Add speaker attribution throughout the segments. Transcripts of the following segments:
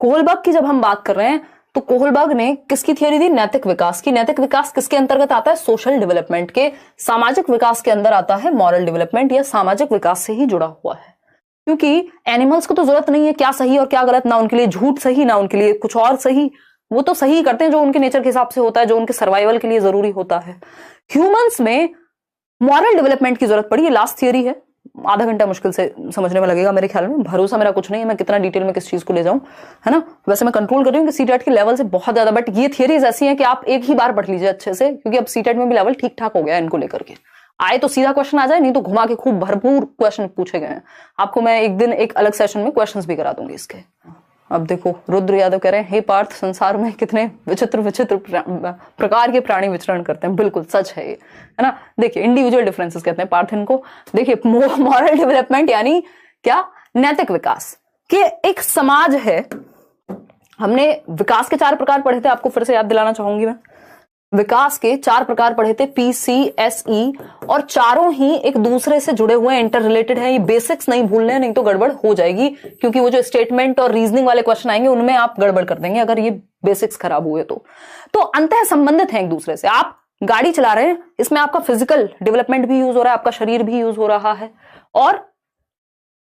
Speaker 1: Kohlberg की जब हम बात कर रहे हैं तो कोहलबर्ग ने किसकी थियरी दी? नैतिक विकास की। नैतिक विकास किसके अंतर्गत आता है? सोशल डेवलपमेंट के। सामाजिक विकास के अंदर आता है मॉरल डेवलपमेंट, या सामाजिक विकास से ही जुड़ा हुआ है। क्योंकि एनिमल्स को तो जरूरत नहीं है क्या सही और क्या गलत, ना उनके लिए झूठ सही ना उनके लिए कुछ और सही, वो तो सही करते हैं जो उनके नेचर के हिसाब से होता है, जो उनके सर्वाइवल के लिए जरूरी होता है। ह्यूमंस में मॉरल डेवलपमेंट की जरूरत पड़ी। ये लास्ट थियरी है, आधा घंटा मुश्किल से समझने में लगेगा मेरे ख्याल में, भरोसा मेरा कुछ नहीं है मैं कितना डिटेल में किस चीज को ले जाऊं, है ना। वैसे मैं कंट्रोल कर रही हूँ कि सीटेट के लेवल से बहुत ज्यादा, बट ये थियरीज ऐसी हैं कि आप एक ही बार पढ़ लीजिए अच्छे से, क्योंकि अब सीटेट में भी लेवल ठीक ठाक हो गया है इनको लेकर के। आए तो सीधा क्वेश्चन आ जाए, नहीं तो घुमा के खूब भरपूर क्वेश्चन पूछे गए हैं। आपको मैं एक दिन एक अलग सेशन में क्वेश्चंस भी करा दूंगी इसके। अब देखो रुद्र यादव कह रहे हैं, हे पार्थ, संसार में कितने विचित्र विचित्र प्रकार के प्राणी विचरण करते हैं। बिल्कुल सच है ये, है ना। देखिए इंडिविजुअल डिफरेंसेस कहते हैं पार्थ इनको। देखिए मॉरल डेवलपमेंट यानी क्या? नैतिक विकास कि एक समाज है। हमने विकास के 4 प्रकार पढ़े थे, आपको फिर से याद दिलाना चाहूंगी मैं। विकास के 4 प्रकार पढ़े थे, PCSE, और चारों ही एक दूसरे से जुड़े हुए इंटर रिलेटेड है। ये बेसिक्स नहीं भूलने हैं, नहीं तो गड़बड़ हो जाएगी, क्योंकि वो जो स्टेटमेंट और रीजनिंग वाले क्वेश्चन आएंगे उनमें आप गड़बड़ कर देंगे अगर ये बेसिक्स खराब हुए तो अंतः संबंधित है एक दूसरे से। आप गाड़ी चला रहे हैं, इसमें आपका फिजिकल डेवलपमेंट भी यूज हो रहा है, आपका शरीर भी यूज हो रहा है, और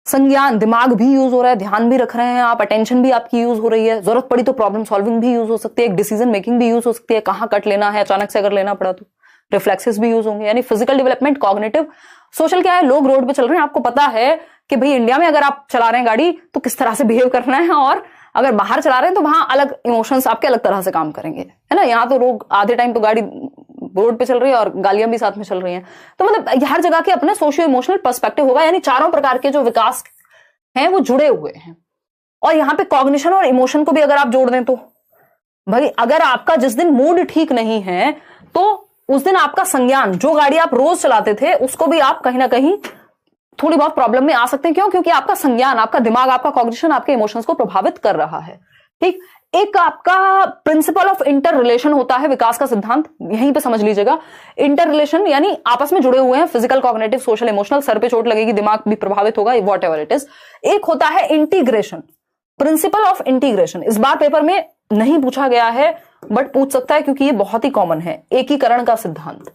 Speaker 1: संज्ञान दिमाग भी यूज हो रहा है, ध्यान भी रख रहे हैं आप, अटेंशन भी आपकी यूज हो रही है, जरूरत पड़ी तो प्रॉब्लम सॉल्विंग भी यूज हो सकती है, एक डिसीजन मेकिंग भी यूज हो सकती है, कहां कट लेना है अचानक से अगर लेना पड़ा तो, रिफ्लेक्सेस भी यूज होंगे। यानी फिजिकल डेवलपमेंट, कॉग्निटिव। सोशल क्या है? लोग रोड पे चल रहे हैं, आपको पता है कि भाई इंडिया में अगर आप चला रहे हैं गाड़ी तो किस तरह से बिहेव करना है, और अगर बाहर चला रहे हैं तो वहां अलग इमोशंस आपके अलग तरह से काम करेंगे, है ना। यहाँ तो लोग आधे टाइम तो गाड़ी रोड पे चल रही है और गालियां भी साथ में चल रही हैं, तो मतलब हर जगह के अपने सोशियो इमोशनल पर्सपेक्टिव होगा। यानी चारों प्रकार के जो विकास हैं वो जुड़े हुए हैं। और यहां पे कॉग्निशन और इमोशन को भी अगर आप जोड़ दें तो भाई, अगर आपका जिस दिन मूड ठीक नहीं है तो उस दिन आपका संज्ञान, जो गाड़ी आप रोज चलाते थे उसको भी आप कहीं ना कहीं थोड़ी बहुत प्रॉब्लम में आ सकते हैं। क्यों? क्योंकि आपका संज्ञान, आपका दिमाग, आपका कॉग्निशन आपके इमोशंस को प्रभावित कर रहा है। ठीक। एक आपका प्रिंसिपल ऑफ इंटर रिलेशन होता है, विकास का सिद्धांत यहीं पे समझ लीजिएगा। इंटर रिलेशन यानी आपस में जुड़े हुए हैं, physical, cognitive, social, emotional. Sir पे चोट लगेगी, दिमाग भी प्रभावित होगा, वॉट एवर इट इज। एक होता है इंटीग्रेशन, प्रिंसिपल ऑफ इंटीग्रेशन। इस बार पेपर में नहीं पूछा गया है बट पूछ सकता है, क्योंकि ये बहुत ही कॉमन है, एकीकरण का सिद्धांत।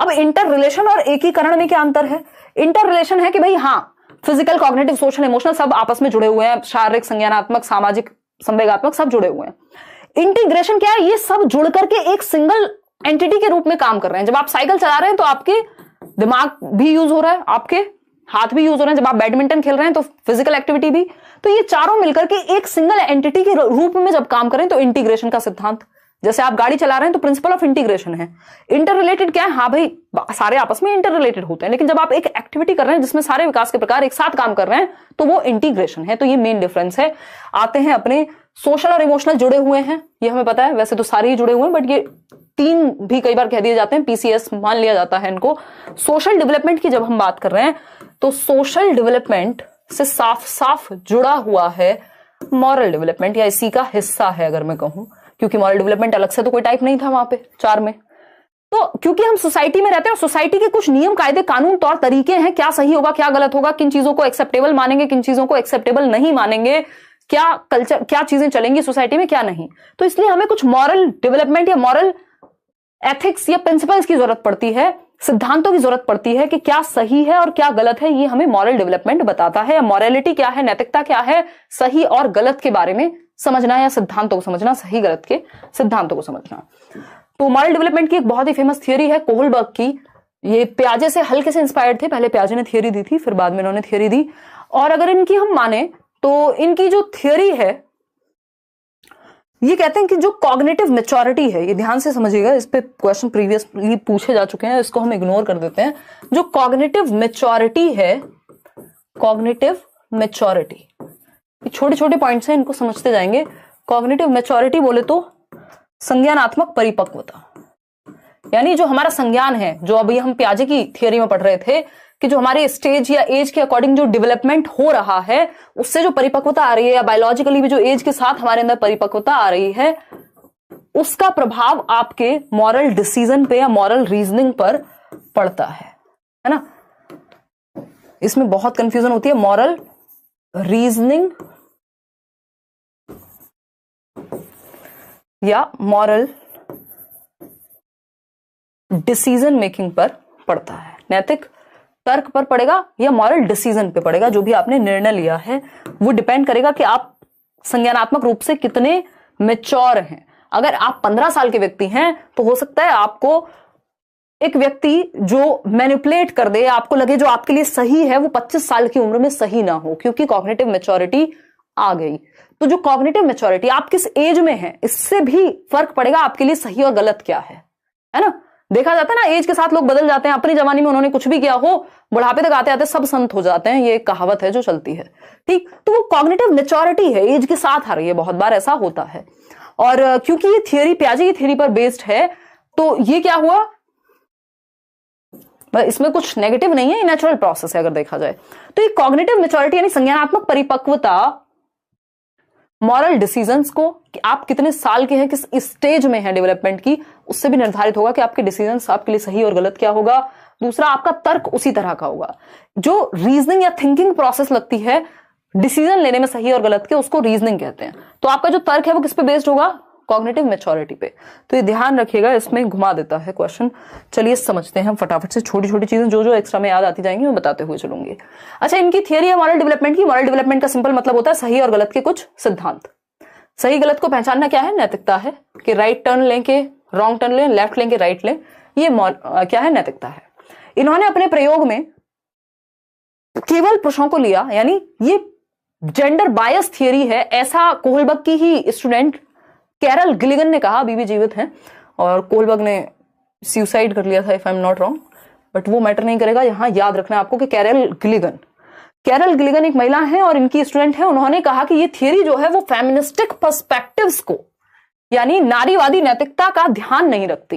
Speaker 1: अब इंटर रिलेशन और एकीकरण में क्या अंतर है? इंटर रिलेशन है कि भाई हाँ, फिजिकल, कॉग्निटिव, सोशल, इमोशनल सब आपस में जुड़े हुए हैं, शारीरिक, संज्ञानात्मक, सामाजिक, संवेगात्मक सब जुड़े हुए हैं। इंटीग्रेशन क्या है? ये सब जुड़ करके एक सिंगल एंटिटी के रूप में काम कर रहे हैं। जब आप साइकिल चला रहे हैं तो आपके दिमाग भी यूज हो रहा है, आपके हाथ भी यूज हो रहे हैं। जब आप बैडमिंटन खेल रहे हैं तो फिजिकल एक्टिविटी भी। तो ये चारों मिलकर के एक सिंगल एंटिटी के रूप में जब काम करें तो इंटीग्रेशन का सिद्धांत। जैसे आप गाड़ी चला रहे हैं तो प्रिंसिपल ऑफ इंटीग्रेशन है। इंटर रिलेटेड क्या है? हाँ भाई, सारे आपस में इंटर रिलेटेड होते हैं, लेकिन जब आप एक एक्टिविटी कर रहे हैं जिसमें सारे विकास के प्रकार एक साथ काम कर रहे हैं तो वो इंटीग्रेशन है। तो ये मेन डिफरेंस है। आते हैं अपने सोशल और इमोशनल जुड़े हुए हैं, ये हमें पता है, वैसे तो सारे ही जुड़े हुए हैं बट ये 3 भी कई बार कह दिए जाते हैं, PCS मान लिया जाता है इनको। सोशल डेवलपमेंट की जब हम बात कर रहे हैं तो सोशल डेवलपमेंट से साफ साफ जुड़ा हुआ है मॉरल डेवलपमेंट, या इसी का हिस्सा है अगर मैं कहूं, क्योंकि मॉरल डेवलपमेंट अलग से तो कोई टाइप नहीं था वहां पे 4 में। तो क्योंकि हम सोसाइटी में रहते हैं, सोसाइटी के कुछ नियम, कायदे, कानून, तौर तरीके हैं, क्या सही होगा क्या गलत होगा, किन चीजों को एक्सेप्टेबल मानेंगे किन चीजों को एक्सेप्टेबल नहीं मानेंगे, क्या कल्चर, क्या चीजें चलेंगी सोसाइटी में क्या नहीं। तो इसलिए हमें कुछ मॉरल डेवलपमेंट या मॉरल एथिक्स या प्रिंसिपल्स की जरूरत पड़ती है, सिद्धांतों की जरूरत पड़ती है कि क्या सही है और क्या गलत है। ये हमें मॉरल डेवलपमेंट बताता है। मॉरलिटी क्या है, नैतिकता क्या है, सही और गलत के बारे में समझना या सिद्धांतों को समझना, सही गलत के सिद्धांतों को समझना। तो मॉरल डेवलपमेंट की एक बहुत ही फेमस थियरी है कोहलबर्ग की। ये प्याजे से हल्के से इंस्पायर्ड थे, पहले प्याजे ने थियरी दी थी, फिर बाद में इन्होंने थियरी दी। और अगर इनकी हम माने तो इनकी जो थियरी है ये कहते हैं कि जो कॉग्निटिव मैच्योरिटी है, ये ध्यान से समझिएगा, इस पे क्वेश्चन प्रीवियसली पूछे जा चुके हैं, इसको हम इग्नोर कर देते हैं। जो कॉग्निटिव मैच्योरिटी है, कॉग्निटिव मैच्योरिटी, छोटे छोटे पॉइंट्स हैं, इनको समझते जाएंगे। कॉग्निटिव मैच्योरिटी बोले तो संज्ञानात्मक परिपक्वता, यानी जो हमारा संज्ञान है, जो अभी हम प्याजे की थियरी में पढ़ रहे थे कि जो हमारे स्टेज या एज के अकॉर्डिंग जो डेवलपमेंट हो रहा है उससे जो परिपक्वता आ रही है, या बायोलॉजिकली भी जो एज के साथ हमारे अंदर परिपक्वता आ रही है, उसका प्रभाव आपके मॉरल डिसीजन पे या मॉरल रीजनिंग पर पड़ता है ना। इसमें बहुत कंफ्यूजन होती है, मॉरल रीजनिंग या मॉरल डिसीजन मेकिंग पर पड़ता है? नैतिक तर्क पर पड़ेगा या मॉरल डिसीजन पे पड़ेगा? जो भी आपने निर्णय लिया है वो डिपेंड करेगा कि आप संज्ञानात्मक रूप से कितने मैच्योर हैं। अगर आप 15 साल के व्यक्ति हैं तो हो सकता है आपको एक व्यक्ति जो मैनिपुलेट कर दे, आपको लगे जो आपके लिए सही है वो 25 साल की उम्र में सही ना हो, क्योंकि कॉग्निटिव मैच्योरिटी आ गई। तो जो कॉग्निटिव मैच्योरिटी, आप किस एज में हैं, इससे भी फर्क पड़ेगा आपके लिए सही और गलत क्या है ना। देखा जाता है ना, एज के साथ लोग बदल जाते हैं। अपनी जवानी में उन्होंने कुछ भी किया हो, बुढ़ापे तक आते आते सब संत हो जाते हैं, ये एक कहावत है जो चलती है। ठीक, तो वो कॉग्निटिव मैच्योरिटी है, एज के साथ आ रही है, बहुत बार ऐसा होता है। और क्योंकि ये थियरी पियाजे की थियरी पर बेस्ड है, तो ये क्या हुआ, इसमें कुछ नेगेटिव नहीं है, ये नेचुरल प्रोसेस है अगर देखा जाए तो। ये कॉग्निटिव मैच्योरिटी यानी संज्ञानात्मक परिपक्वता मॉरल डिसीजंस को, कि आप कितने साल के हैं, किस स्टेज में है डेवलपमेंट की, उससे भी निर्धारित होगा कि आपके डिसीजंस आपके लिए सही और गलत क्या होगा। दूसरा, आपका तर्क उसी तरह का होगा। जो रीजनिंग या थिंकिंग प्रोसेस लगती है डिसीजन लेने में सही और गलत के, उसको रीजनिंग कहते हैं। तो आपका जो तर्क है वो किस पे बेस्ड होगा? कॉग्निटिव मैच्योरिटी पे। तो ये ध्यान रखिएगा, इसमें घुमा देता है क्वेश्चन। चलिए समझते हैं हम फटाफट से, छोटी छोटी चीजें जो जो एक्स्ट्रा में याद आती जाएंगी मैं बताते हुए चलूंगी। अच्छा, इनकी थियरी है मॉरल डेवलपमेंट की। मॉरल डेवलपमेंट का सिंपल मतलब होता है सही और गलत के कुछ सिद्धांत। सही गलत को पहचानना क्या है? नैतिकता है, कि राइट टर्न लें के रॉन्ग टर्न लें, लेफ्ट लें के राइट लें, ये क्या है? नैतिकता है। इन्होंने अपने प्रयोग में केवल पुरुषों को लिया, यानी ये जेंडर बायस थियरी है, ऐसा कोहलबर्ग की ही स्टूडेंट कैरल गिलिगन ने कहा, अभी भी जीवित हैं, और कोहलबर्ग ने सुसाइड कर लिया था if I am not wrong, but वो मैटर नहीं करेगा। यहां याद रखना आपको कि कैरल गिलिगन एक महिला है और इनकी स्टूडेंट है। उन्होंने कहा कि ये थियरी जो है वो फेमिनिस्टिक पर्सपेक्टिव्स को, यानी नारीवादी नैतिकता का ध्यान नहीं रखती,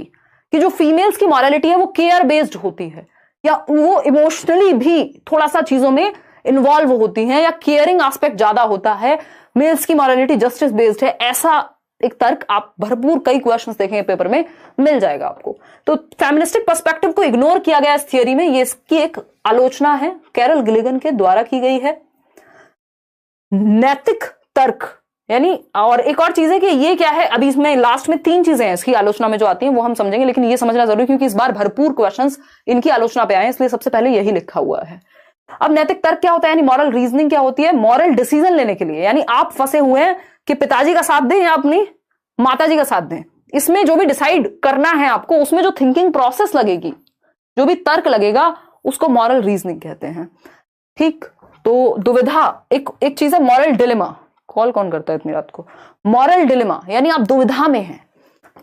Speaker 1: कि जो फीमेल्स की मॉरलिटी है वो केयर बेस्ड होती है, या वो इमोशनली भी थोड़ा सा चीजों में इन्वॉल्व होती हैं, या केयरिंग एस्पेक्ट ज्यादा होता है, मेल्स की मॉरलिटी जस्टिस बेस्ड है। ऐसा एक तर्क आप भरपूर कई क्वेश्चंस देखेंगे पेपर में, मिल जाएगा आपको। तो फेमिनिस्टिक पर्सपेक्टिव को इग्नोर किया गया इस थियरी में, ये इसकी एक आलोचना है, कैरल गिलिगन के द्वारा की गई है। नैतिक तर्क यानी, और एक और चीज है कि ये क्या है, अभी इसमें लास्ट में 3 चीजें हैं इसकी आलोचना में जो आती हैं वो हम समझेंगे, लेकिन ये समझना जरूरी क्योंकि इस बार भरपूर क्वेश्चंस इनकी आलोचना पे आए हैं, इसलिए सबसे पहले यही लिखा हुआ है। अब नैतिक तर्क क्या होता है, यानी मॉरल रीजनिंग क्या होती है? मॉरल डिसीजन लेने के लिए, यानी आप फंसे हुए हैं कि पिताजी का साथ दें या अपनी माताजी का साथ दें, इसमें जो भी डिसाइड करना है आपको, उसमें जो थिंकिंग प्रोसेस लगेगी, जो भी तर्क लगेगा, उसको मॉरल रीजनिंग कहते हैं। ठीक, तो दुविधा एक चीज है। मॉरल डिलेमा, कॉल कौन करता है इतनी रात को? मॉरल डिलेमा यानी आप दुविधा में हैं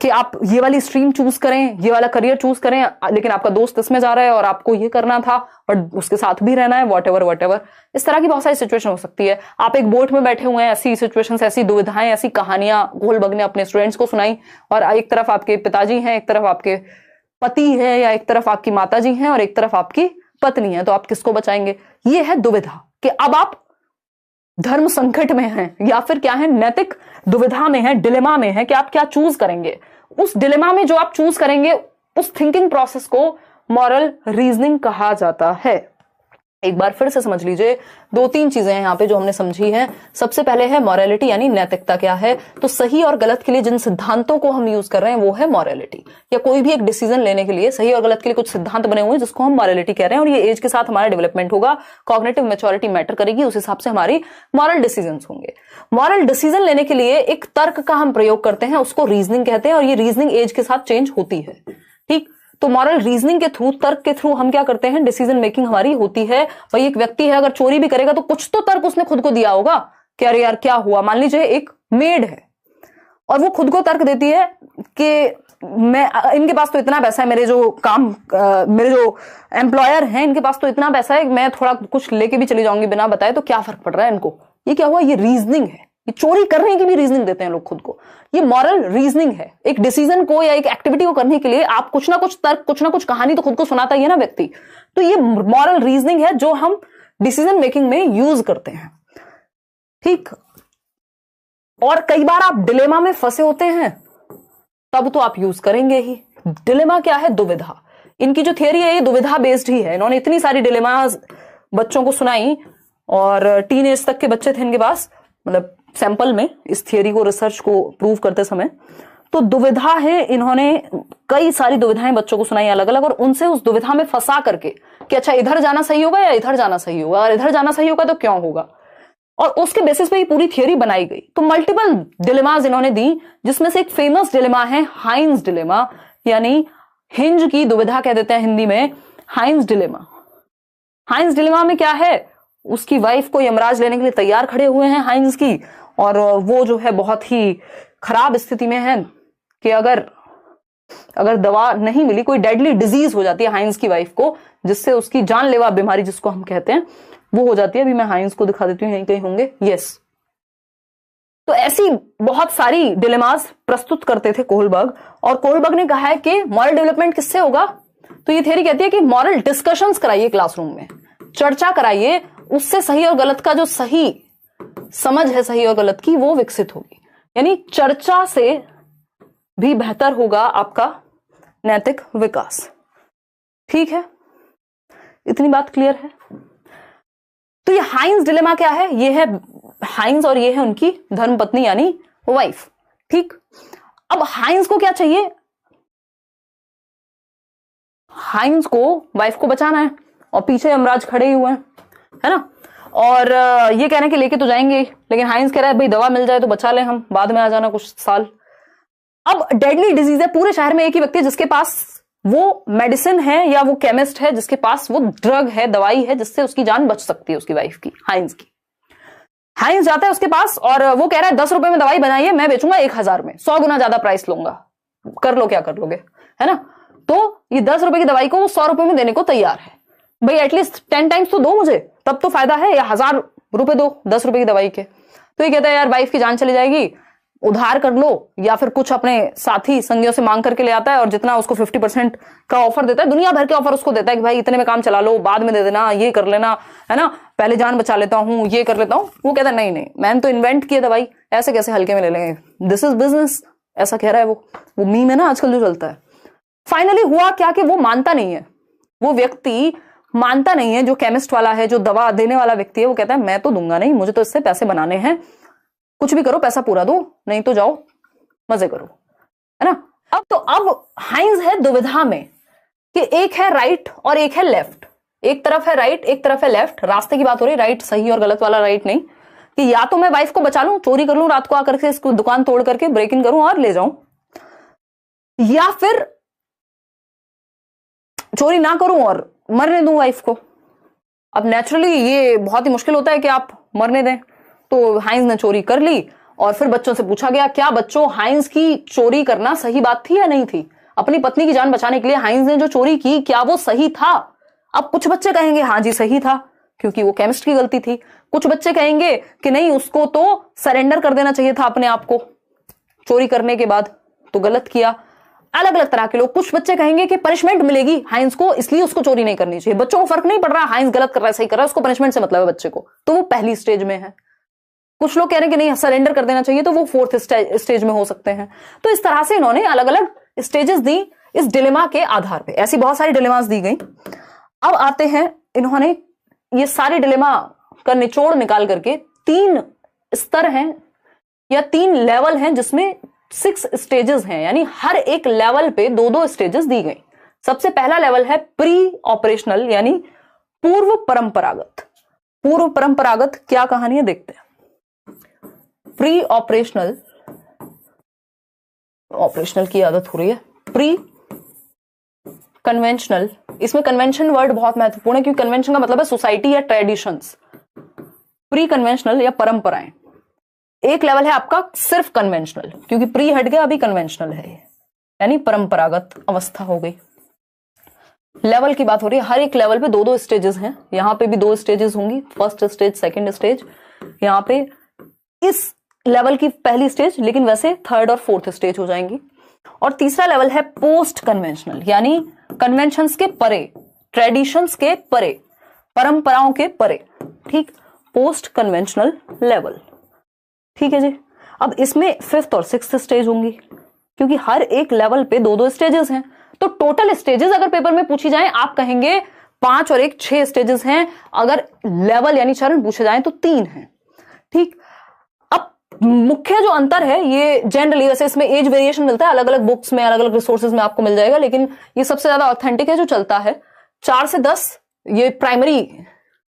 Speaker 1: कि आप ये वाली स्ट्रीम चूज करें, ये वाला करियर चूज करें, लेकिन आपका दोस्त इसमें जा रहा है और आपको ये करना था और उसके साथ भी रहना है, वॉटेवर। इस तरह की बहुत सारी सिचुएशन हो सकती है। आप एक बोट में बैठे हुए हैं, ऐसी सिचुएशंस, ऐसी दुविधाएं, ऐसी कहानियां कोहलबर्ग ने अपने स्टूडेंट्स को सुनाई, और एक तरफ आपके पिताजी हैं, एक तरफ आपके पति है, या एक तरफ आपकी माताजी हैं और एक तरफ आपकी पत्नी है, तो आप किसको बचाएंगे? ये है दुविधा, कि अब आप धर्म संकट में हैं या फिर क्या है, नैतिक दुविधा में है, डिलेमा में है कि आप क्या चूज करेंगे। उस डिलेमा में जो आप चूज करेंगे, उस थिंकिंग प्रोसेस को मॉरल रीजनिंग कहा जाता है। एक बार फिर से समझ लीजिए, 2-3 चीजें हैं यहाँ पे जो हमने समझी हैं। सबसे पहले है मॉरलिटी, यानी नैतिकता क्या है। तो सही और गलत के लिए जिन सिद्धांतों को हम यूज कर रहे हैं वो है मॉरलिटी, या कोई भी एक डिसीजन लेने के लिए सही और गलत के लिए कुछ सिद्धांत बने हुए हैं जिसको हम मॉरलिटी कह रहे हैं, और ये एज के साथ हमारा डेवलपमेंट होगा, कॉग्निटिव मैच्योरिटी मैटर करेगी, उस हिसाब से हमारी मॉरल डिसीजन होंगे। मॉरल डिसीजन लेने के लिए एक तर्क का हम प्रयोग करते हैं, उसको रीजनिंग कहते हैं, और ये रीजनिंग एज के साथ चेंज होती है। ठीक, तो मॉरल रीजनिंग के थ्रू, तर्क के थ्रू हम क्या करते हैं, डिसीजन मेकिंग हमारी होती है। वही एक व्यक्ति है, अगर चोरी भी करेगा तो कुछ तो तर्क उसने खुद को दिया होगा कि अरे यार क्या हुआ। मान लीजिए एक मेड है और वो खुद को तर्क देती है कि मैं, इनके पास तो इतना पैसा है, मेरे जो एम्प्लॉयर हैं इनके पास तो इतना पैसा है, मैं थोड़ा कुछ लेके भी चली जाऊंगी बिना बताए, तो क्या फर्क पड़ रहा है इनको। ये क्या हुआ, ये रीजनिंग है। ये चोरी करने की भी रीजनिंग देते हैं लोग खुद को, ये मॉरल रीजनिंग है। एक डिसीजन को या एक एक्टिविटी को करने के लिए आप कुछ ना कुछ तर्क, कुछ ना कुछ कहानी तो खुद को सुनाता ही है ना व्यक्ति। तो ये मॉरल रीजनिंग है जो हम डिसीजन मेकिंग में यूज करते हैं। ठीक, और कई बार आप डिलेमा में फंसे होते हैं तब तो आप यूज करेंगे ही। डिलेमा क्या है, दुविधा। इनकी जो थियरी है ये दुविधा बेस्ड ही है। इन्होंने इतनी सारी डिलेमास बच्चों को सुनाई, और टीन एज तक के बच्चे थे इनके पास, मतलब सैंपल में, इस थियरी को, रिसर्च को प्रूव करते समय। तो दुविधा है, इन्होंने कई सारी दुविधाएं बच्चों को सुनाई अलग अलग, और उनसे उस दुविधा में फंसा करके कि अच्छा इधर जाना सही होगा या इधर जाना सही होगा, और इधर जाना सही होगा तो क्यों होगा, और उसके बेसिस पे ही पूरी थियोरी बनाई गई। तो मल्टीपल डिलेमास इन्होंने दी, जिसमें से एक फेमस डिलेमा है हाइंस डिलेमा, यानी हिंज की दुविधा कह देते हैं हिंदी में, हाइंस डिलेमा। हाइंस डिलेमा में क्या है, उसकी वाइफ को यमराज लेने के लिए तैयार खड़े हुए हैं हाइंस की, और वो जो है बहुत ही खराब स्थिति में है कि अगर दवा नहीं मिली, कोई डेडली डिजीज हो जाती है हाइंस की वाइफ को, जिससे उसकी जानलेवा बीमारी जिसको हम कहते हैं वो हो जाती है। अभी मैं हाइंस को दिखा देती हूँ, यहीं कहीं होंगे, यस। तो ऐसी बहुत सारी डिलेमास प्रस्तुत करते थे कोहलबर्ग, और कोहलबर्ग ने कहा है कि मॉरल डेवलपमेंट किससे होगा, तो ये थियरी कहती है कि मॉरल डिस्कशंस कराइए क्लासरूम में, चर्चा कराइए, उससे सही और गलत का जो सही समझ है सही और गलत की वो विकसित होगी। यानी चर्चा से भी बेहतर होगा आपका नैतिक विकास। ठीक है, इतनी बात क्लियर है। तो ये हाइंस डिलेमा क्या है, ये है हाइंस और ये है उनकी धर्मपत्नी यानी वाइफ। ठीक, अब हाइंस को क्या चाहिए, हाइंस को वाइफ को बचाना है, और पीछे यमराज खड़े ही हुए हैं, है ना, और ये कहने के लेके तो जाएंगे, लेकिन हाइंस कह रहा है भाई दवा मिल जाए तो बचा ले, हम बाद में आ जाना कुछ साल। अब डेडली डिजीज है, पूरे शहर में एक ही व्यक्ति है जिसके पास वो मेडिसिन है या वो केमिस्ट है जिसके पास वो ड्रग है, दवाई है जिससे उसकी जान बच सकती है, उसकी वाइफ की, हाइंस की। हाइंस जाता है उसके पास और वो कह रहा है 10 रुपए में दवाई बनाइए, मैं बेचूंगा 1000 में, 100 गुना ज्यादा प्राइस लूंगा, कर लो क्या कर लोगे, है ना। तो ये 10 रुपए की दवाई को वो 100 रुपए में देने को तैयार है। भाई एटलीस्ट 10 टाइम्स तो दो मुझे, तब तो फायदा है, या 1000 रुपए दो 10 रुपए की दवाई के। तो ये कहता है यार वाइफ की जान चली जाएगी, उधार कर लो, या फिर कुछ अपने साथी संगियों से मांग करके ले आता है, और जितना उसको 50% का ऑफर देता है, दुनिया भर के ऑफर उसको देता है कि भाई इतने में काम चला लो, बाद में दे देना, ये कर लेना, है ना, पहले जान बचा लेता हूं, ये कर लेता हूं। वो कहता है नहीं नहीं, मैंने तो इन्वेंट किया दवाई, ऐसे कैसे हल्के में ले लेंगे, दिस इज बिजनेस, ऐसा कह रहा है वो मीम है ना आजकल जो चलता है। फाइनली हुआ क्या कि वो मानता नहीं है, वो व्यक्ति मानता नहीं है, जो केमिस्ट वाला है, जो दवा देने वाला व्यक्ति है, वो कहता है मैं तो दूंगा नहीं, मुझे तो इससे पैसे बनाने हैं, कुछ भी करो पैसा पूरा दो, नहीं तो जाओ मजे करो, है ना। अब हाइंस है दुविधा में कि एक है राइट और एक है लेफ्ट, एक तरफ है राइट एक तरफ है लेफ्ट, रास्ते की बात हो रही, राइट सही और गलत वाला राइट नहीं, कि या तो मैं वाइफ को बचा लूं, चोरी कर लूं रात को आकर के, इसको दुकान तोड़ करके ब्रेक इन करूं और ले जाऊं, या फिर चोरी ना करूं और मरने दूं वाइफ को। अब नेचुरली ये बहुत ही मुश्किल होता है कि आप मरने दें, तो हाइंस ने चोरी कर ली, और फिर बच्चों से पूछा गया क्या बच्चों हाइंस की चोरी करना सही बात थी या नहीं थी, अपनी पत्नी की जान बचाने के लिए हाइंस ने जो चोरी की क्या वो सही था। अब कुछ बच्चे कहेंगे हाँ जी सही था, क्योंकि वो केमिस्ट की गलती थी। कुछ बच्चे कहेंगे कि नहीं, उसको तो सरेंडर कर देना चाहिए था अपने आप को चोरी करने के बाद, तो गलत किया। अलग अलग तरह के लोग, कुछ बच्चे कहेंगे कि पनिशमेंट मिलेगी हाइंस को, इसलिए उसको चोरी नहीं करनी चाहिए। बच्चों को फर्क नहीं पड़ रहा हाइंस गलत कर रहा है सही कर रहा है, उसको पनिशमेंट से मतलब है बच्चे को, तो वो पहली स्टेज में है। कुछ लोग कह रहे हैं कि नहीं सरेंडर कर देना चाहिए, तो वो 4th स्टेज में हो सकते हैं। तो इस तरह से इन्होंने अलग अलग स्टेजेस दी इस डिलेमा के आधार पे, ऐसी बहुत सारी डिलेमास दी गई। अब आते हैं, इन्होंने ये सारे डिलेमा का निचोड़ निकाल करके 3 स्तर हैं या 3 लेवल हैं, जिसमें 6 स्टेजेस हैं, यानी हर एक लेवल पे 2-2 स्टेजेस दी गई। सबसे पहला लेवल है प्री ऑपरेशनल, यानी पूर्व परंपरागत। पूर्व परंपरागत क्या कहानी है देखते हैं। प्री ऑपरेशनल, ऑपरेशनल की आदत हो रही है, प्री कन्वेंशनल, इसमें कन्वेंशन वर्ड बहुत महत्वपूर्ण है, क्योंकि कन्वेंशन का मतलब है सोसाइटी या ट्रेडिशंस। प्री कन्वेंशनल या परंपराएं। एक लेवल है आपका सिर्फ कन्वेंशनल, क्योंकि प्री हट गया, अभी कन्वेंशनल है, यानी परंपरागत अवस्था हो गई। लेवल की बात हो रही है, हर एक लेवल पे 2-2 स्टेजेस हैं, यहां पे भी 2 स्टेजेस होंगी, फर्स्ट स्टेज सेकंड स्टेज। यहां पे इस लेवल की पहली स्टेज, लेकिन वैसे 3rd और 4th स्टेज हो जाएंगी। और तीसरा लेवल है पोस्ट कन्वेंशनल, यानी कन्वेंशंस के परे, ट्रेडिशंस के परे, परंपराओं के परे। ठीक, पोस्ट कन्वेंशनल लेवल। ठीक है जी। अब इसमें 5th और 6th स्टेज होंगी, क्योंकि हर एक लेवल पे 2-2 स्टेजेस हैं। तो टोटल स्टेजेस अगर पेपर में पूछी जाए, आप कहेंगे 5 और 1 6 स्टेजेस हैं। अगर लेवल यानी चरण पूछे जाए तो 3 हैं। ठीक, अब मुख्य जो अंतर है ये जनरली, वैसे इसमें एज वेरिएशन मिलता है, अलग अलग बुक्स में अलग अलग रिसोर्सेज में आपको मिल जाएगा, लेकिन ये सबसे ज्यादा ऑथेंटिक है जो चलता है 4 से 10 ये प्राइमरी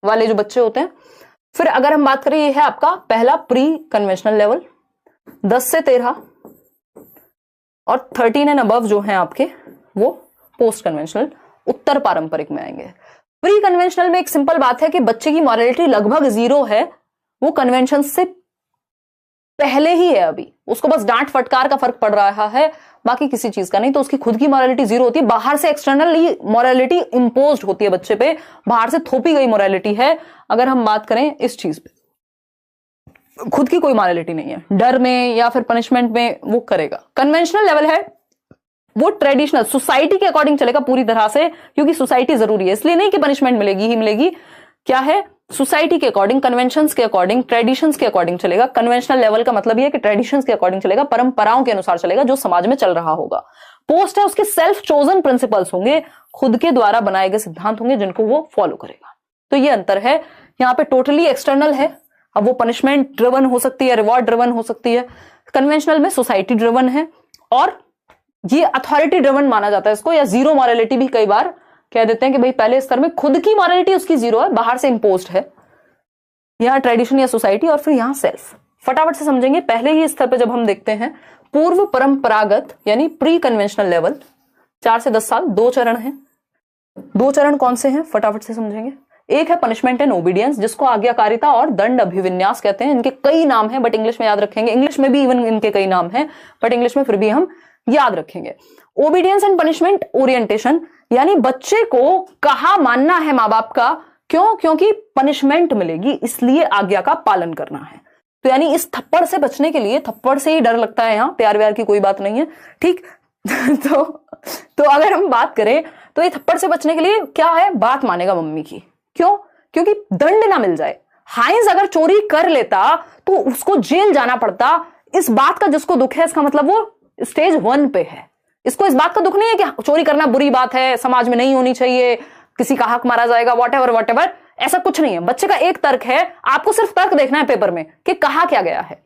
Speaker 1: वाले जो बच्चे होते हैं। फिर अगर हम बात करें, ये है आपका पहला प्री कन्वेंशनल लेवल, 10 से 13 और 13 एंड अबव जो है आपके वो पोस्ट कन्वेंशनल उत्तर पारंपरिक में आएंगे। प्री कन्वेंशनल में एक सिंपल बात है कि बच्चे की मॉरलिटी लगभग 0 है, वो कन्वेंशन से पहले ही है, अभी उसको बस डांट फटकार का फर्क पड़ रहा है, बाकी किसी चीज का नहीं। तो उसकी खुद की मॉरलिटी 0 होती है, बाहर से एक्सटर्नली मॉरलिटी इंपोज्ड होती है बच्चे पे, बाहर से थोपी गई मॉरलिटी है। अगर हम बात करें इस चीज पे, खुद की कोई मॉरलिटी नहीं है, डर में या फिर पनिशमेंट में वो करेगा। कन्वेंशनल लेवल है वो ट्रेडिशनल सोसाइटी के अकॉर्डिंग चलेगा पूरी तरह से, क्योंकि सोसाइटी जरूरी है, इसलिए नहीं कि पनिशमेंट मिलेगी ही मिलेगी, क्या है सोसाइटी के अकॉर्डिंग, कन्वेंशंस के अकॉर्डिंग, ट्रेडिशंस के अकॉर्डिंग चलेगा। कन्वेंशनल लेवल का मतलब यह है कि ट्रेडिशंस के अकॉर्डिंग चलेगा, परंपराओं के अनुसार चलेगा जो समाज में चल रहा होगा। पोस्ट है उसके सेल्फ चोजन प्रिंसिपल्स होंगे, खुद के द्वारा बनाए गए सिद्धांत होंगे जिनको वो फॉलो करेगा। तो ये अंतर है, यहाँ पे टोटली एक्सटर्नल है, अब वो पनिशमेंट ड्रिवन हो सकती है, रिवॉर्ड ड्रिवन हो सकती है। कन्वेंशनल में सोसाइटी ड्रिवन है और ये अथॉरिटी ड्रिवन माना जाता है इसको, या जीरो मॉरलिटी भी कई बार कह देते हैं कि भाई पहले स्तर में खुद की मॉरलिटी उसकी 0 है, बाहर से इंपोज्ड है, यहां ट्रेडिशन या सोसाइटी, और फिर यहां सेल्फ। फटाफट से समझेंगे। पहले ही स्तर पे जब हम देखते हैं पूर्व परंपरागत यानी प्री कन्वेंशनल लेवल 4 से 10 साल, 2 चरण हैं। 2 चरण कौन से हैं फटाफट से समझेंगे। एक है पनिशमेंट एंड ओबीडियंस, जिसको आज्ञाकारिता और दंड अभिविन्यास कहते हैं। इनके कई नाम हैं बट इंग्लिश में याद रखेंगे, इंग्लिश में भी इवन इनके कई नाम हैं बट इंग्लिश में फिर भी हम याद रखेंगे। ओबीडियंस एंड पनिशमेंट ओरिएंटेशन, यानी बच्चे को कहा मानना है मां बाप का, क्यों? क्योंकि पनिशमेंट मिलेगी इसलिए आज्ञा का पालन करना है। तो यानी इस थप्पड़ से बचने के लिए, थप्पड़ से ही डर लगता है, यहां प्यार व्यार की कोई बात नहीं है, ठीक। तो अगर हम बात करें तो ये थप्पड़ से बचने के लिए क्या है, बात मानेगा मम्मी की। क्यों? क्योंकि दंड ना मिल जाए। हाइंस अगर चोरी कर लेता तो उसको जेल जाना पड़ता। इस बात का जिसको दुख है, इसका मतलब वो स्टेज 1 पे है। इसको इस बात का दुख नहीं है कि चोरी करना बुरी बात है, समाज में नहीं होनी चाहिए, किसी का हक मारा जाएगा, वॉटेवर, ऐसा कुछ नहीं है। बच्चे का एक तर्क है, आपको सिर्फ तर्क देखना है पेपर में कि कहा क्या गया है।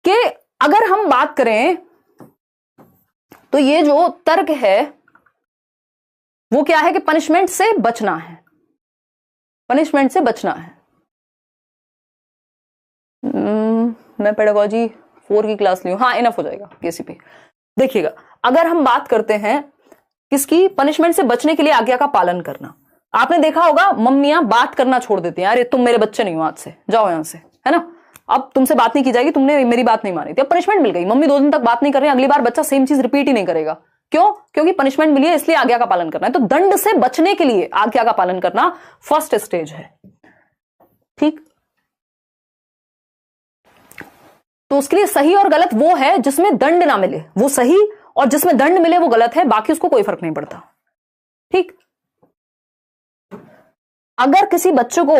Speaker 1: कि अगर हम बात करें तो ये जो तर्क है वो क्या है कि पनिशमेंट से बचना है, पनिशमेंट से बचना है। मैं पेडागोजी 4 की क्लास ली हूं, हाँ इनफ हो जाएगा केसीपी। देखिएगा, अगर हम बात करते हैं किसकी, पनिशमेंट से बचने के लिए आज्ञा का पालन करना। आपने देखा होगा मम्मियां बात करना छोड़ देती हैं, अरे तुम मेरे बच्चे नहीं हो, आज से जाओ यहां से, है ना, अब तुमसे बात नहीं की जाएगी, तुमने मेरी बात नहीं मानी थी, अब पनिशमेंट मिल गई, मम्मी 2 दिन तक बात नहीं कर रही, अगली बार बच्चा सेम चीज रिपीट ही नहीं करेगा। क्यों? क्योंकि पनिशमेंट मिली है इसलिए आज्ञा का पालन करना है। तो दंड से बचने के लिए आज्ञा का पालन करना फर्स्ट स्टेज है, ठीक। तो उसके लिए सही और गलत वो है जिसमें दंड ना मिले वो सही, और जिसमें दंड मिले वो गलत है, बाकी उसको कोई फर्क नहीं पड़ता, ठीक। अगर किसी बच्चे को,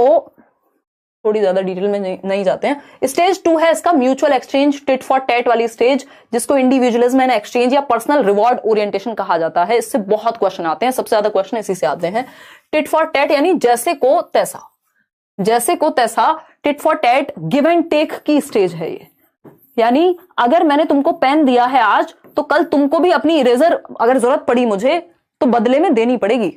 Speaker 1: थोड़ी ज्यादा डिटेल में नहीं जाते हैं, स्टेज 2 है इसका mutual exchange, tit for TET वाली स्टेज, जिसको इंडिविजुअलिज्म एंड एक्सचेंज या पर्सनल रिवॉर्ड ओरिएंटेशन कहा जाता है। इससे बहुत क्वेश्चन आते हैं, सबसे ज्यादा क्वेश्चन इसी से आते हैं। टिट फॉर टैट यानी जैसे को तैसा, जैसे को तैसा, tit for tat give and take की स्टेज है ये। यानी अगर मैंने तुमको पेन दिया है आज, तो कल तुमको भी अपनी इरेजर अगर जरूरत पड़ी मुझे तो बदले में देनी पड़ेगी।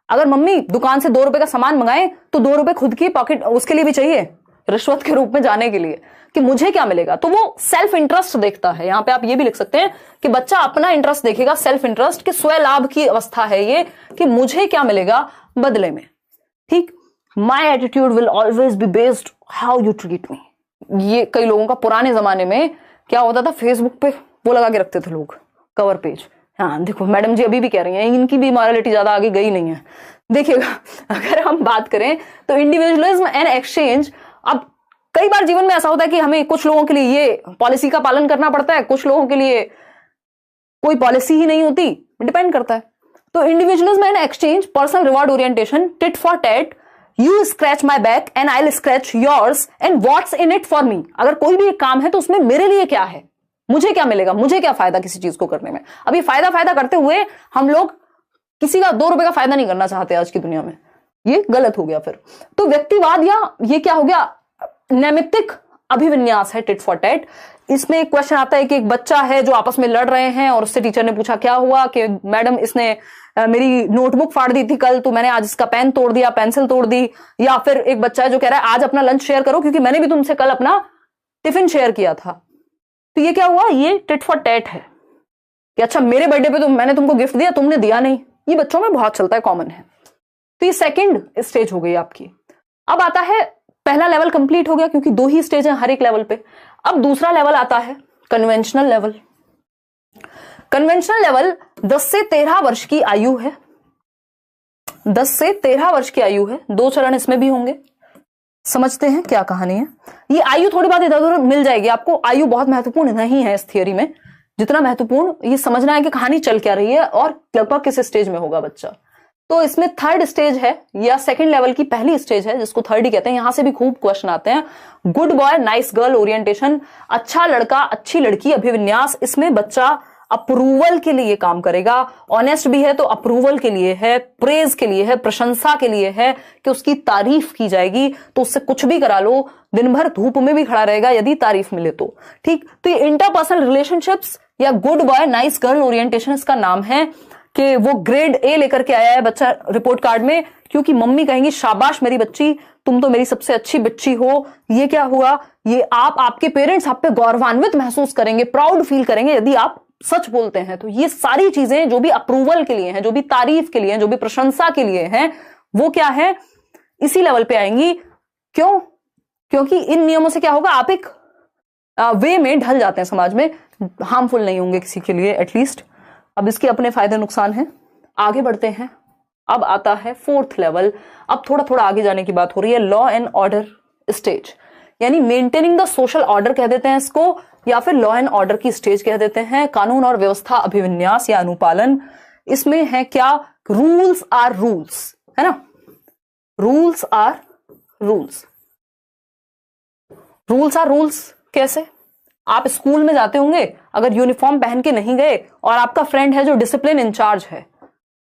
Speaker 1: अगर मम्मी दुकान से 2 रुपए का सामान मंगाए तो 2 रुपए खुद की पॉकेट उसके लिए भी चाहिए, रिश्वत के रूप में जाने के लिए, कि मुझे क्या मिलेगा। तो वो सेल्फ इंटरेस्ट देखता है। यहां पे आप ये भी लिख सकते हैं कि बच्चा अपना इंटरेस्ट देखेगा, सेल्फ इंटरेस्ट, कि स्वयं लाभ की अवस्था है ये, कि मुझे क्या मिलेगा बदले में, ठीक। My attitude will always be based how you treat me. ये कई लोगों का पुराने जमाने में क्या होता था, फेसबुक पे वो लगा के रखते थे लोग कवर पेज, हाँ देखो मैडम जी अभी भी कह रही हैं, इनकी भी मॉरलिटी ज्यादा आगे गई नहीं है। देखिएगा, अगर हम बात करें तो इंडिविजुअलिज्म एंड एक्सचेंज, अब कई बार जीवन में ऐसा होता है कि हमें कुछ लोगों के लिए ये पॉलिसी का पालन करना पड़ता है, कुछ लोगों के लिए कोई पॉलिसी ही नहीं होती, डिपेंड करता है। तो individualism and exchange, personal reward orientation, tit for TET, you scratch my back and I will scratch yours and what's in it for me. अगर कोई भी एक काम है तो उसमें मेरे लिए क्या है, मुझे क्या मिलेगा, मुझे क्या फायदा किसी चीज को करने में। अभी फायदा करते हुए हम लोग किसी का 2 रुपए का फायदा नहीं करना चाहते आज की दुनिया में, ये गलत हो गया फिर। तो व्यक्तिवाद, या ये क्या हो गया, नैमित्तिक अभिविन्यास है टिट फॉर टैट। इसमें एक क्वेश्चन आता है कि एक बच्चा है जो आपस में लड़ रहे हैं और उससे टीचर ने पूछा क्या हुआ, कि मैडम इसने मेरी नोटबुक फाड़ दी थी कल, तो मैंने आज इसका पेन तोड़ दिया, पेंसिल तोड़ दी। या फिर एक बच्चा है जो कह रहा है आज अपना लंच शेयर करो क्योंकि मैंने भी तुमसे कल अपना टिफिन शेयर किया था। तो ये क्या हुआ, ये टिट फॉर टैट है कि अच्छा मेरे बर्थडे पे तो मैंने तुमको गिफ्ट दिया, तुमने दिया नहीं। ये बच्चों में बहुत चलता है, कॉमन है। तो ये सेकंड स्टेज हो गई आपकी। अब आता है, पहला लेवल कंप्लीट हो गया क्योंकि 2 ही स्टेज है हर एक लेवल पे। अब दूसरा लेवल आता है कन्वेंशनल लेवल। कन्वेंशनल लेवल 10 से 13 वर्ष की आयु है। 10 से 13 वर्ष की आयु है। 2 चरण इसमें भी होंगे, समझते हैं क्या कहानी है। ये आयु थोड़ी बात इधर उधर मिल जाएगी आपको, आयु बहुत महत्वपूर्ण नहीं है इस थियोरी में। जितना महत्वपूर्ण ये समझना है कि कहानी चल क्या रही है और लगभग किस स्टेज में होगा बच्चा। तो इसमें थर्ड स्टेज है या सेकंड लेवल की पहली स्टेज है जिसको थर्ड ही कहते हैं। यहां से भी खूब क्वेश्चन आते हैं। Good boy nice girl orientation, अच्छा लड़का अच्छी लड़की अभिविन्यास। इसमें बच्चा अप्रूवल के लिए काम करेगा, ऑनेस्ट भी है तो अप्रूवल के लिए है, प्रेज के लिए है, प्रशंसा के लिए है कि उसकी तारीफ की जाएगी। तो उससे कुछ भी करा लो, दिन भर धूप में भी खड़ा रहेगा यदि तारीफ मिले तो। ठीक, तो ये इंटरपर्सनल रिलेशनशिप्स या good boy nice girl orientation इसका नाम है कि वो ग्रेड ए लेकर के आया है बच्चा रिपोर्ट कार्ड में, क्योंकि मम्मी कहेंगी शाबाश मेरी बच्ची, तुम तो मेरी सबसे अच्छी बच्ची हो। ये क्या हुआ, ये आपके पेरेंट्स आप पे गौरवान्वित महसूस करेंगे, प्राउड फील करेंगे यदि आप सच बोलते हैं। तो ये सारी चीजें जो भी अप्रूवल के लिए हैं, जो भी तारीफ के लिए हैं, जो भी प्रशंसा के लिए हैं, वो क्या है, इसी लेवल पे आएंगी। क्यों? क्योंकि इन नियमों से क्या होगा, आप एक वे में ढल जाते हैं समाज में, हार्मफुल नहीं होंगे किसी के लिए एटलीस्ट। अब इसके अपने फायदे नुकसान हैं। आगे बढ़ते हैं। अब आता है फोर्थ लेवल। अब थोड़ा थोड़ा आगे जाने की बात हो रही है, लॉ एंड ऑर्डर स्टेज, यानी मेंटेनिंग द सोशल ऑर्डर कह देते हैं इसको, या फिर लॉ एंड ऑर्डर की स्टेज कह देते हैं। कानून और व्यवस्था अभिविन्यास या अनुपालन। इसमें है क्या, रूल्स आर रूल्स, है ना, rules are rules. Rules are rules कैसे, आप स्कूल में जाते होंगे, अगर यूनिफॉर्म पहन के नहीं गए और आपका फ्रेंड है जो डिसिप्लिन इंचार्ज है,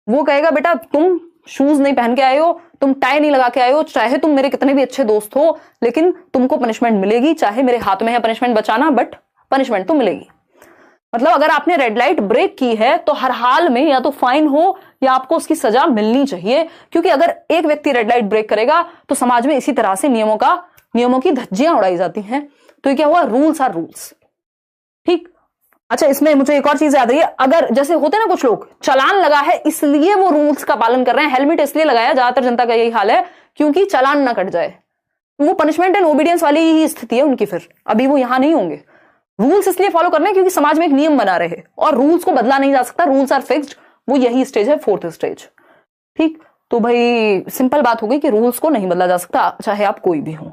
Speaker 1: वो कहेगा बेटा तुम शूज नहीं पहन के आए हो, तुम टाई नहीं लगा के आए हो, चाहे तुम मेरे कितने भी अच्छे दोस्त हो लेकिन तुमको पनिशमेंट मिलेगी। चाहे मेरे हाथ में है पनिशमेंट बचाना, बट पनिशमेंट तो मिलेगी। मतलब अगर आपने रेड लाइट ब्रेक की है तो हर हाल में या तो फाइन हो या आपको उसकी सजा मिलनी चाहिए, क्योंकि अगर एक व्यक्ति रेड लाइट ब्रेक करेगा तो समाज में इसी तरह से नियमों की धज्जियां उड़ाई जाती हैं। तो ये क्या हुआ, रूल्स आर रूल्स। ठीक, अच्छा इसमें मुझे एक और चीज याद आई है, अगर जैसे होते ना कुछ लोग चालान लगा है इसलिए वो रूल्स का पालन कर रहे हैं, हेलमेट इसलिए लगाया, ज्यादातर जनता का यही हाल है क्योंकि चालान ना कट जाए, वो पनिशमेंट एंड ओबीडियंस वाली ही स्थिति है उनकी। फिर अभी वो यहां नहीं होंगे। रूल्स इसलिए फॉलो करना है क्योंकि समाज में एक नियम बना रहे और रूल्स को बदला नहीं जा सकता, रूल्स आर फिक्स्ड। वो यही स्टेज है, फोर्थ स्टेज। ठीक, तो भाई सिंपल बात हो गई कि रूल्स को नहीं बदला जा सकता चाहे आप कोई भी हो।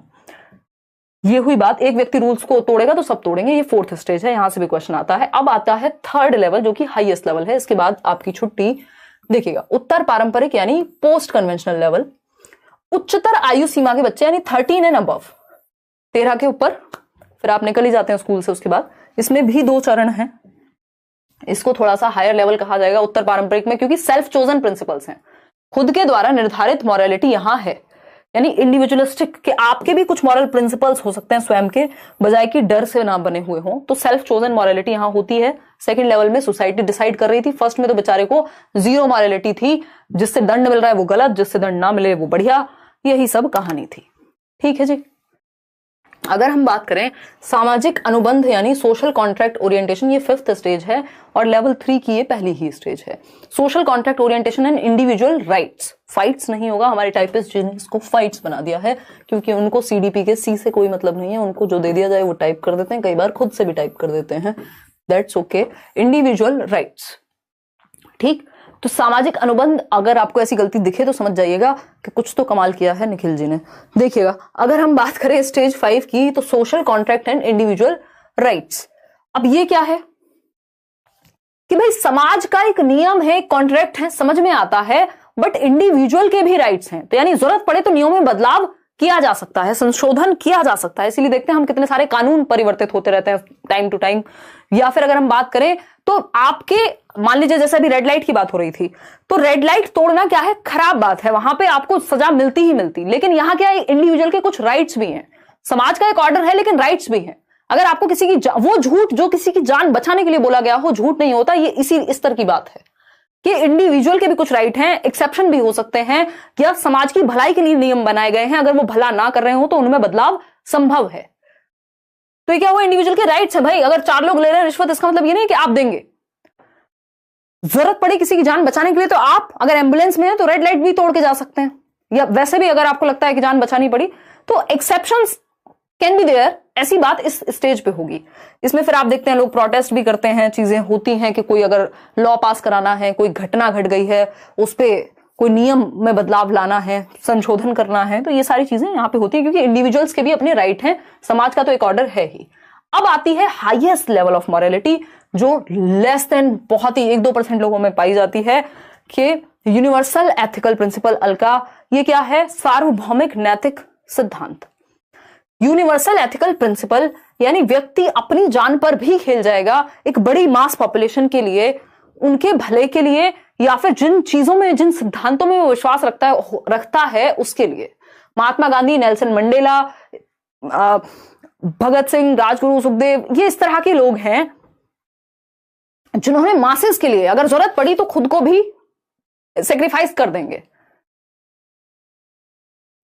Speaker 1: ये हुई बात, एक व्यक्ति रूल्स को तोड़ेगा तो सब तोड़ेंगे, ये फोर्थ स्टेज है, यहां से भी क्वेश्चन आता है। अब आता है थर्ड लेवल जो कि हाईएस्ट लेवल है, इसके बाद आपकी छुट्टी। देखिएगा, उत्तर पारंपरिक यानी पोस्ट कन्वेंशनल लेवल, उच्चतर आयु सीमा के बच्चे यानी 13 एंड अबव, 13 के ऊपर, फिर आप निकल ही जाते हैं स्कूल से उसके बाद। इसमें भी 2 चरण हैं, इसको थोड़ा सा हायर लेवल कहा जाएगा उत्तर पारंपरिक में, क्योंकि सेल्फ चोजन प्रिंसिपल्स हैं, खुद के द्वारा निर्धारित मॉरलिटी यहां है, यानी इंडिविजुअलिस्टिक के आपके भी कुछ मॉरल प्रिंसिपल्स हो सकते हैं स्वयं के, बजाय कि डर से ना बने हुए हों। तो सेल्फ चोजन मॉरलिटी यहां होती है। सेकंड लेवल में सोसाइटी डिसाइड कर रही थी, फर्स्ट में तो बेचारे को 0 मॉरलिटी थी, जिससे दंड मिल रहा है वो गलत, जिससे दंड ना मिले वो बढ़िया, यही सब कहानी थी। ठीक है जी। अगर हम बात करें सामाजिक अनुबंध यानी सोशल कॉन्ट्रैक्ट ओरिएंटेशन, ये 5th स्टेज है और लेवल 3 की ये पहली ही स्टेज है। Social contract orientation and individual rights, fights नहीं होगा, हमारे टाइपिस्ट जिसको फाइट्स बना दिया है क्योंकि उनको सीडीपी के सी से कोई मतलब नहीं है, उनको जो दे दिया जाए वो टाइप कर देते हैं, कई बार खुद से भी टाइप कर देते हैं, दैट्स ओके। इंडिविजुअल राइट्स, ठीक। तो सामाजिक अनुबंध, अगर आपको ऐसी गलती दिखे तो समझ जाइएगा कि कुछ तो कमाल किया है निखिल जी ने। देखिएगा, अगर हम बात करें स्टेज 5 की, तो social contract and individual rights. अब ये क्या है कि भाई समाज का एक नियम है, कॉन्ट्रैक्ट है, समझ में आता है, बट इंडिविजुअल के भी राइट्स हैं। तो यानी जरूरत पड़े तो नियमों में बदलाव किया जा सकता है, संशोधन किया जा सकता है। इसीलिए देखते हैं हम कितने सारे कानून परिवर्तित होते रहते हैं टाइम टू टाइम। या फिर अगर हम बात करें तो आपके, मान लीजिए जैसे अभी रेड लाइट की बात हो रही थी, तो रेड लाइट तोड़ना क्या है, खराब बात है, वहां पे आपको सजा मिलती ही मिलती। लेकिन यहां क्या है, इंडिविजुअल के कुछ राइट्स भी हैं। समाज का एक ऑर्डर है लेकिन राइट्स भी हैं। अगर आपको किसी की वो झूठ जो किसी की जान बचाने के लिए बोला गया हो झूठ नहीं होता। ये इस तरह की बात है कि इंडिविजुअल के भी कुछ राइट हैं, एक्सेप्शन भी हो सकते हैं, या समाज की भलाई के लिए नियम बनाए गए हैं, अगर वो भला ना कर रहे हो तो उनमें बदलाव संभव है। तो ये क्या हुआ, इंडिविजुअल के राइट्स है भाई। अगर 4 लोग ले रहे हैं रिश्वत, इसका मतलब ये नहीं कि आप देंगे। जरूरत पड़ी किसी की जान बचाने के लिए तो आप अगर एम्बुलेंस में है तो रेड लाइट भी तोड़ के जा सकते हैं, या वैसे भी अगर आपको लगता है कि जान बचानी पड़ी तो एक्सेप्शंस कैन बी देयर। ऐसी बात इस स्टेज पे होगी। इसमें फिर आप देखते हैं लोग प्रोटेस्ट भी करते हैं, चीजें होती हैं कि कोई अगर लॉ पास कराना है, कोई घटना घट गई है, उस पर कोई नियम में बदलाव लाना है, संशोधन करना है, तो ये सारी चीजें यहाँ पे होती है क्योंकि इंडिविजुअल्स के भी अपने राइट हैं, समाज का तो एक ऑर्डर है ही। अब आती है हाईएस्ट लेवल ऑफ मॉरलिटी जो लेस देन बहुत ही 1-2% लोगों में पाई जाती है कि यूनिवर्सल एथिकल प्रिंसिपल। अलका, ये क्या है? सार्वभौमिक नैतिक सिद्धांत। यूनिवर्सल एथिकल प्रिंसिपल यानी व्यक्ति अपनी जान पर भी खेल जाएगा एक बड़ी मास पॉपुलेशन के लिए, उनके भले के लिए, या फिर जिन चीजों में, जिन सिद्धांतों में वो विश्वास रखता है उसके लिए। महात्मा गांधी, नेल्सन मंडेला, भगत सिंह, राजगुरु, सुखदेव, ये इस तरह के लोग हैं जिन्होंने मासेस के लिए अगर जरूरत पड़ी तो खुद को भी सेक्रीफाइस कर देंगे।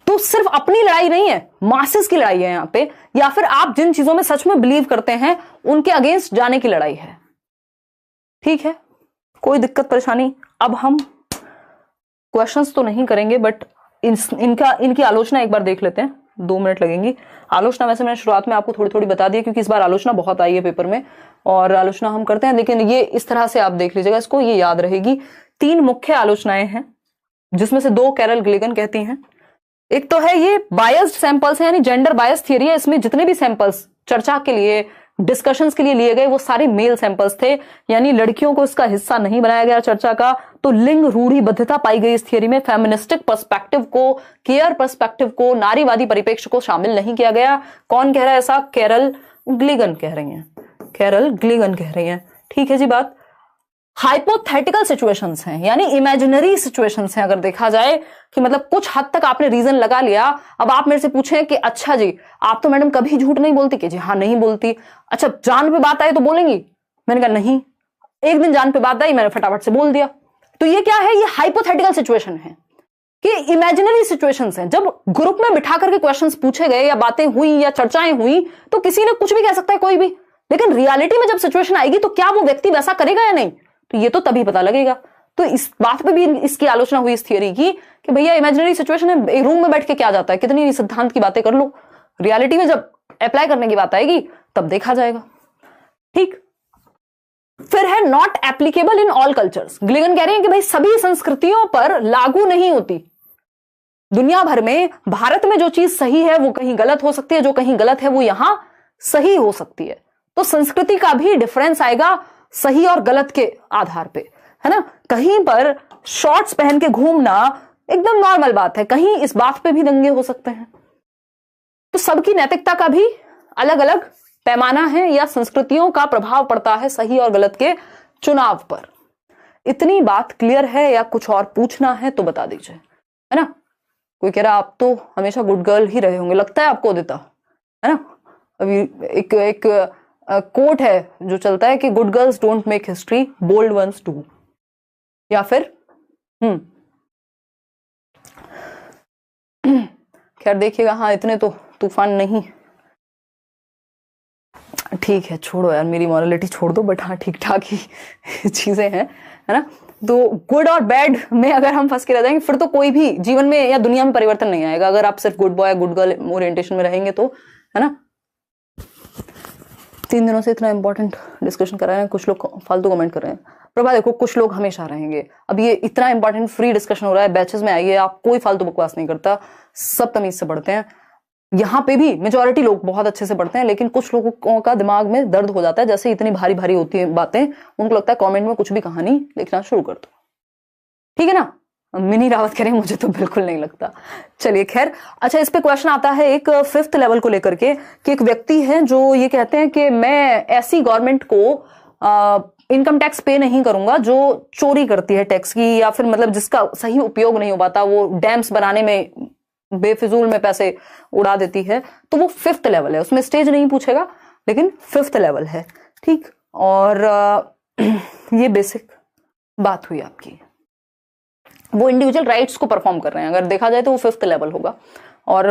Speaker 1: तो सिर्फ अपनी लड़ाई नहीं है, मासेस की लड़ाई है यहां पे, या फिर आप जिन चीजों में सच में बिलीव करते हैं उनके अगेंस्ट जाने की लड़ाई है। ठीक है, कोई दिक्कत परेशानी? अब हम क्वेश्चंस तो नहीं करेंगे बट इनकी आलोचना एक बार देख लेते हैं, 2 मिनट लगेंगी। आलोचना वैसे मैंने शुरुआत में आपको थोड़ी थोड़ी बता दी क्योंकि इस बार आलोचना बहुत आई है पेपर में और आलोचना हम करते हैं, लेकिन ये इस तरह से आप देख लीजिएगा इसको, ये याद रहेगी। 3 मुख्य आलोचनाएं हैं जिसमें से 2 कैरल गिलिगन कहती हैं। एक तो है ये बायस्ड सैंपल्स है, यानी जेंडर बायस थियरी है। इसमें जितने भी सैंपल्स चर्चा के लिए, डिस्कशंस के लिए लिए गए वो सारे मेल सैंपल्स थे, यानी लड़कियों को इसका हिस्सा नहीं बनाया गया चर्चा का। तो लिंग रूढ़िबद्धता पाई गई इस थियरी में। फेमिनिस्टिक पर्सपेक्टिव को, केयर पर्सपेक्टिव को, नारीवादी परिप्रेक्ष्य को शामिल नहीं किया गया। कौन कह रहा है ऐसा? कैरल गिलिगन कह रही हैं, कैरल गिलिगन कह रही हैं। ठीक है जी बात। हाइपोथेटिकल सिचुएशंस हैं, यानी इमेजिनरी सिचुएशंस हैं। अगर देखा जाए कि मतलब कुछ हद तक आपने रीजन लगा लिया, अब आप मेरे से पूछें कि अच्छा जी आप तो मैडम कभी झूठ नहीं बोलती, कि जी हाँ नहीं बोलती। अच्छा जान पे बात आई तो बोलेंगी? मैंने कहा नहीं। एक दिन जान पे बात आई, मैंने फटाफट से बोल दिया। तो ये क्या है? ये हाइपोथेटिकल सिचुएशन है कि इमेजिनरी सिचुएशंस हैं। जब ग्रुप में बिठा करके क्वेश्चंस पूछे गए या बातें हुई या चर्चाएं हुई तो किसी ने कुछ भी कह सकता है, कोई भी, लेकिन रियलिटी में जब सिचुएशन आएगी तो क्या वो व्यक्ति वैसा करेगा या नहीं, तो ये तो तभी पता लगेगा। तो इस बात पे भी इसकी आलोचना हुई इस थियरी की कि भैया इमेजिनरी सिचुएशन है, एक रूम में बैठ के क्या जाता है, कितनी सिद्धांत की बातें कर लो, रियलिटी में जब अप्लाई करने की बात आएगी तब देखा जाएगा। ठीक, फिर है not applicable in all cultures. Gilligan कह रहे हैं कि भाई सभी संस्कृतियों पर लागू नहीं होती। दुनिया भर में भारत में जो चीज सही है वो कहीं गलत हो सकती है, जो कहीं गलत है वो यहां सही हो सकती है। तो संस्कृति का भी डिफरेंस आएगा सही और गलत के आधार पे, है ना। कहीं पर शॉर्ट्स पहन के घूमना एकदम नॉर्मल बात है, कहीं इस बात पे भी दंगे हो सकते हैं। तो सबकी नैतिकता का भी अलग अलग पैमाना है या संस्कृतियों का प्रभाव पड़ता है सही और गलत के चुनाव पर। इतनी बात क्लियर है या कुछ और पूछना है तो बता दीजिए, है ना। कोई कह रहा आप तो हमेशा गुड गर्ल ही रहे होंगे, लगता है आपको उदिता, है ना। अभी एक कोट है जो चलता है कि good girls don't make history, bold ones do. या फिर खैर देखिएगा, हाँ इतने तो तूफान नहीं। ठीक है छोड़ो यार, मेरी मॉरलिटी छोड़ दो, बट हाँ ठीक ठाक ही चीजें हैं, है ना। तो गुड और बैड में अगर हम फंस के रह जाएंगे फिर तो कोई भी जीवन में या दुनिया में परिवर्तन नहीं आएगा। अगर आप सिर्फ good boy good girl orientation में रहेंगे तो, है ना। 3 दिनों से इतना इंपॉर्टेंट डिस्कशन कर रहे हैं, कुछ लोग फालतू कमेंट कर रहे हैं। प्रभा देखो कुछ लोग हमेशा रहेंगे। अब ये इतना इंपॉर्टेंट फ्री डिस्कशन हो रहा है, बैचेस में आइए, आप कोई फालतू बकवास नहीं करता, सब तमीज से पढ़ते हैं। यहाँ पे भी मेजॉरिटी लोग बहुत अच्छे से पढ़ते हैं, लेकिन कुछ लोगों का दिमाग में दर्द हो जाता है, जैसे इतनी भारी भारी होती है बातें, उनको लगता है कमेंट में कुछ भी कहानी लिखना शुरू कर दो। ठीक है ना। मिनी रावत करें, मुझे तो बिल्कुल नहीं लगता। चलिए खैर, अच्छा इस पे क्वेश्चन आता है एक 5th लेवल को लेकर के कि एक व्यक्ति है जो ये कहते हैं कि मैं ऐसी गवर्नमेंट को इनकम टैक्स पे नहीं करूंगा जो चोरी करती है टैक्स की, या फिर मतलब जिसका सही उपयोग नहीं हो पाता, वो डैम्स बनाने में बेफिजूल में पैसे उड़ा देती है, तो वो 5th लेवल है। उसमें स्टेज नहीं पूछेगा, लेकिन 5th लेवल है। ठीक, और ये बेसिक बात हुई आपकी। वो इंडिविजुअल राइट्स को परफॉर्म कर रहे हैं, अगर देखा जाए तो वो 5th लेवल होगा, और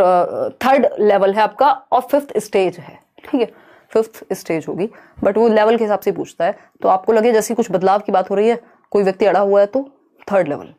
Speaker 1: 3rd लेवल है आपका, और 5th स्टेज है। ठीक है, 5th स्टेज होगी, बट वो लेवल के हिसाब से पूछता है। तो आपको लगे जैसे कुछ बदलाव की बात हो रही है, कोई व्यक्ति अड़ा हुआ है, तो 3rd लेवल।